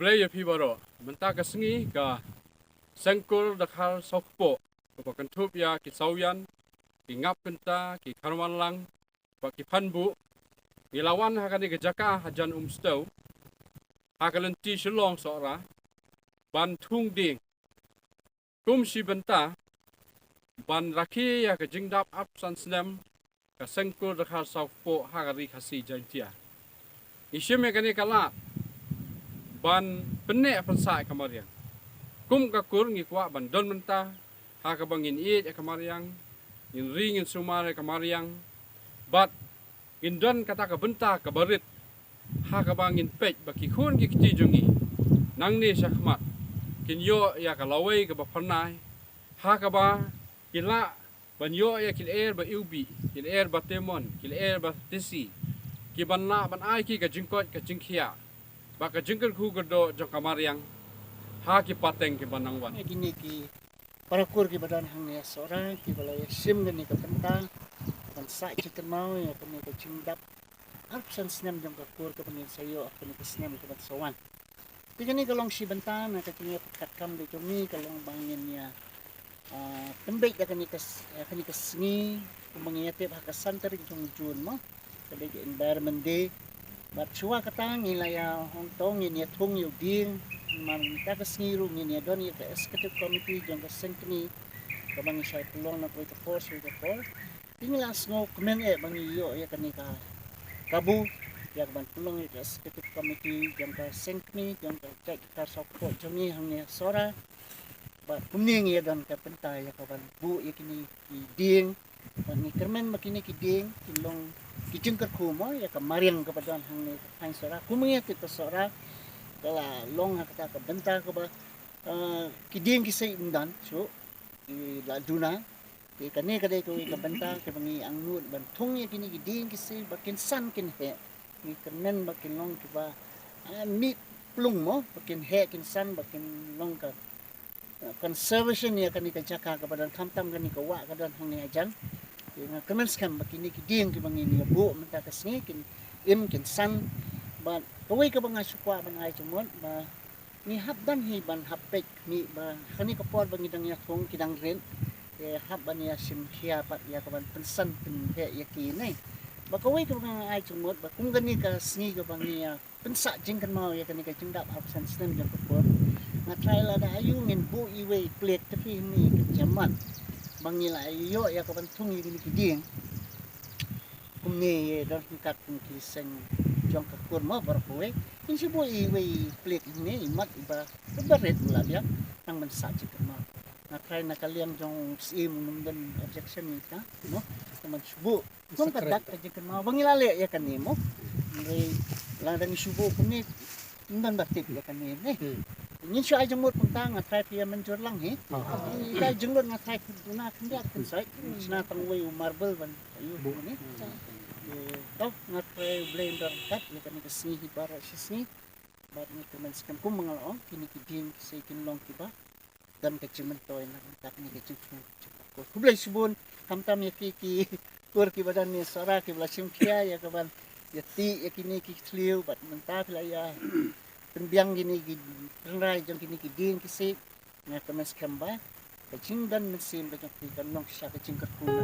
Blaya pibaro, benta ka sengi ka sengkul dakhal sokpo, ko kentup ya ki sauyan, ki ngap kenta, ki karwan lang, pa ki panbu, ilawan hakani ke jaka hajan umstow, hakalenti shalong sora, ban tung ding, kum si benta, ban raki ya ke jingdap ap san snem, ka sengkul dakhal sokpo hakari kasi jantia. Isyem ya kani kalat, ban penek pensak kamariang. Kum kakur ngikwa ban don mentah, haka bangin iit ya kamariang, in ring in sumare kamariang, bat in don kata ka bentah ka barit, haka bangin pej baki kun ki kitijungi, nang ni syakmat, kin yo ya ka laway ka bapanay, haka ba kila ban yo ya kil air ba iubi, kil air ba temon, kil air ba tisi, ki ban la ban ai ki ka jingkot ka jingkia, baka jingkot ku gerdo jong kamariang, haki pateng ki banangwan. Gini ki parakur ki badan hang ya seorang ki balai sim gini ke pentang dan sak chicken mau ya kini ke cingdap absen senam jong kakur ke penin sayo kini ke senam ke bat sawan. Ti gini kalong si bentan na kini pekat kam de jomi kalong bangin ya tembek ya kini ke sengi kumangiyate haka santer jong jun mo kali environment day. Bat chua katang ilaya hong tong ini thung yu ding man ta ka singiru ini don ya executive committee jong ka sengkni ka bang sa tulong na ko ito force with the force tinglas ngo komen bang iyo ya kani ka kabu ya ban tulong ya executive committee jong ka sengkni jong ka check ka support jong ni hang ya sora ba kumning ya don ka pentay ya ka ban bu ya kini ding ni kermen makini ki ding tulong kijingker kumo ya ka mariang ka padon hang sora kumingit ito sora kala long kata ka benta ka ba kiding kisay undan so laduna ki kani kadai ko ka benta ka bangi ang nut ban thong ya kini kiding kisay bakin san kin he ni kanen bakin long ki ba mi plung mo bakin he kin san bakin long ka conservation ya kani ka jaka ka badan kamtam kani ka wa ka dan hang ni ajan nga kamen skam bakini kiding ki bangi ni bu menta ka sngi kin kin san ban kawai ka ba nga sukwa ban ay tumon ba ni habban hi ban hapek ni ba kani ka por bangi dang ya thong kidang ren habban ya simkhia pat ya ka ban pensan pin he ya ki nei ba kawai ka ba nga ay tumon ba kung gani ka sngi ka bangi ya pensa jing kan mau ya kani ka jingdap absan snem jang por nga try la da ayu ngin bu iwe plate tapi ni ka jaman bangi la ayo ya ka ban thung ni kiding kumni dan kat ki seng jong ka kurma barkowe in sibo iwe plate ini imat iba beret mula dia nang mensa cikma na try na kaliang jong sim nungdan objection ni ka no teman subo kung kadak ka cikma bangilale ya kanimo ngai lang dan subo kumni ndan batik ya kanime Ingin siya aja mo punta nga try kaya manjur lang he. Ika jenggot nga try na kandiak kan say. Sina tangway marble ban ayo ni. To nga try blender kat ni kani kasni para sisni. Bat ni teman skam kum mga laong kini kiding say kinlong kiba. Dan kacimen toy na tak ni kacimeng. Ko kublay subon kamtam ya ki kur ki badan ni sara ki blasim kia ya kaban yati ya kini ki tliu bat menta ya Pembiang gini renrai jang gini kiding kisik nga kemes kamba kacing dan mesin bajang kikan long siya kacing kerkuna